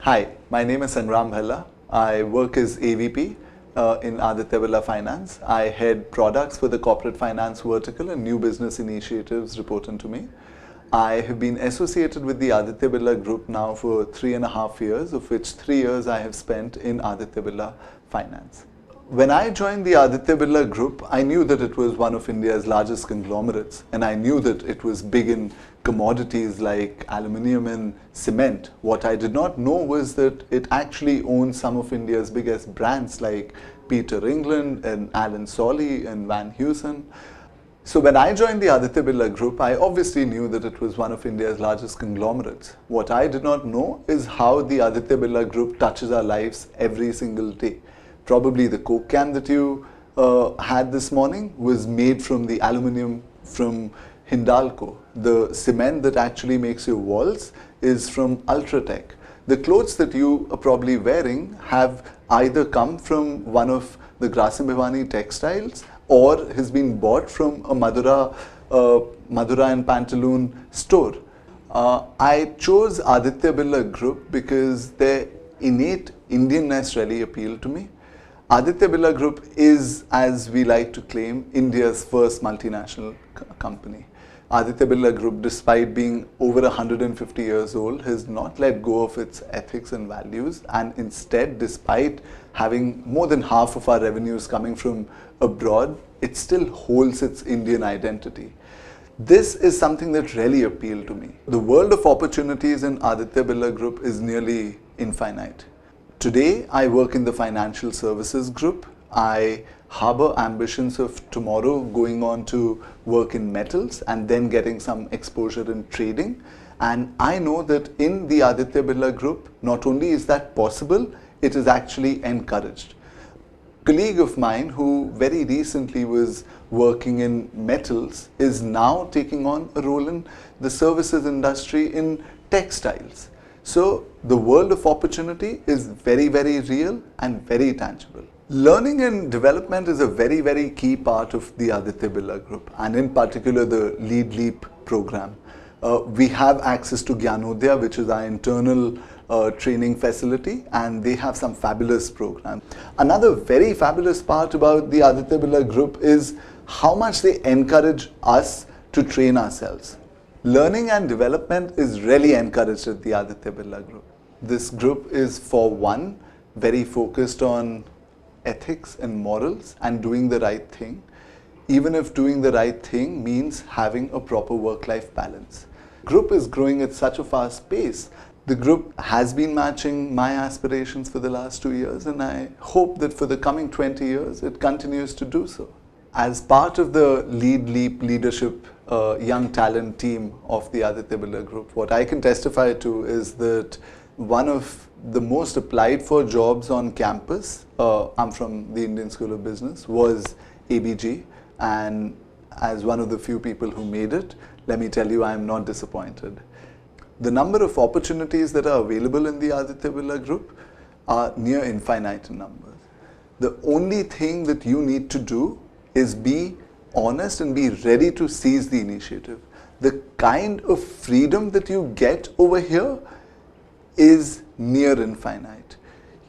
Hi, my name is Sangram Bhalla. I work as AVP in Aditya Birla Finance. I head products for the corporate finance vertical and new business initiatives reporting to me. I have been associated with the Aditya Birla Group now for 3.5 years, of which 3 years I have spent in Aditya Birla Finance. When I joined the Aditya Birla Group, I knew that it was one of India's largest conglomerates, and I knew that it was big in commodities like aluminium and cement. What I did not know was that it actually owns some of India's biggest brands like Peter England and Alan Solly and Van Heusen. So when I joined the Aditya Birla Group, I obviously knew that it was one of India's largest conglomerates. What I did not know is how the Aditya Birla Group touches our lives every single day. Probably the Coke can that you had this morning was made from the aluminium from Hindalco. The cement that actually makes your walls is from Ultratech. The clothes that you are probably wearing have either come from one of the Grasim Bhivani textiles or has been bought from a Madura and Pantaloon store. I chose Aditya Birla Group because their innate Indianness really appealed to me. Aditya Birla Group is, as we like to claim, India's first multinational company. Aditya Birla Group, despite being over 150 years old, has not let go of its ethics and values, and instead, despite having more than half of our revenues coming from abroad, it still holds its Indian identity. This is something that really appealed to me. The world of opportunities in Aditya Birla Group is nearly infinite. Today, I work in the financial services group. I harbor ambitions of tomorrow going on to work in metals and then getting some exposure in trading. And I know that in the Aditya Birla Group, not only is that possible, it is actually encouraged. A colleague of mine who very recently was working in metals is now taking on a role in the services industry in textiles. So the world of opportunity is very, very real and very tangible. Learning and development is a very, very key part of the Aditya Birla Group, and in particular the Lead Leap program. We have access to Gyanodaya, which is our internal training facility, and they have some fabulous programs. Another very fabulous part about the Aditya Birla Group is how much they encourage us to train ourselves. Learning and development is really encouraged at the Aditya Birla Group. This group is, for one, very focused on ethics and morals and doing the right thing, even if doing the right thing means having a proper work-life balance. The group is growing at such a fast pace. The group has been matching my aspirations for the last 2 years, and I hope that for the coming 20 years it continues to do so. As part of the Lead Leap leadership young talent team of the Aditya Birla Group, what I can testify to is that one of the most applied for jobs on campus, I'm from the Indian School of Business, was ABG, and as one of the few people who made it, let me tell you, I am not disappointed. The number of opportunities that are available in the Aditya Birla Group are near infinite in numbers. The only thing that you need to do is be honest and be ready to seize the initiative. The kind of freedom that you get over here is near infinite.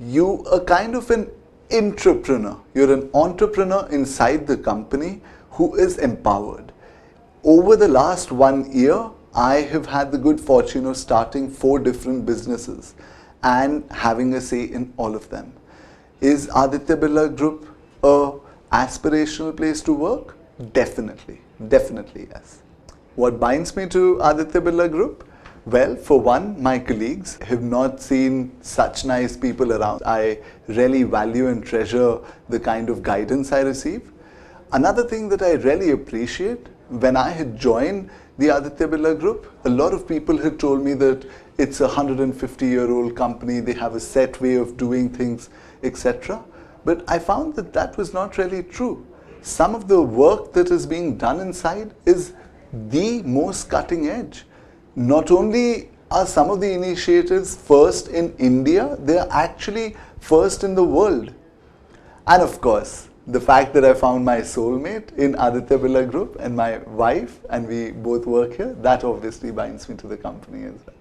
You are kind of an entrepreneur. You're an entrepreneur inside the company who is empowered. Over the last 1 year, I have had the good fortune of starting 4 different businesses and having a say in all of them. Is Aditya Birla Group a aspirational place to work? Definitely, definitely yes. What binds me to Aditya Birla Group? Well, for one, my colleagues have not seen such nice people around. I really value and treasure the kind of guidance I receive. Another thing that I really appreciate, when I had joined the Aditya Birla Group, a lot of people had told me that it's a 150-year-old company, they have a set way of doing things, etc. But I found that that was not really true. Some of the work that is being done inside is the most cutting edge. Not only are some of the initiatives first in India, they are actually first in the world. And of course, the fact that I found my soulmate in Aditya Birla Group and my wife, and we both work here, that obviously binds me to the company as well.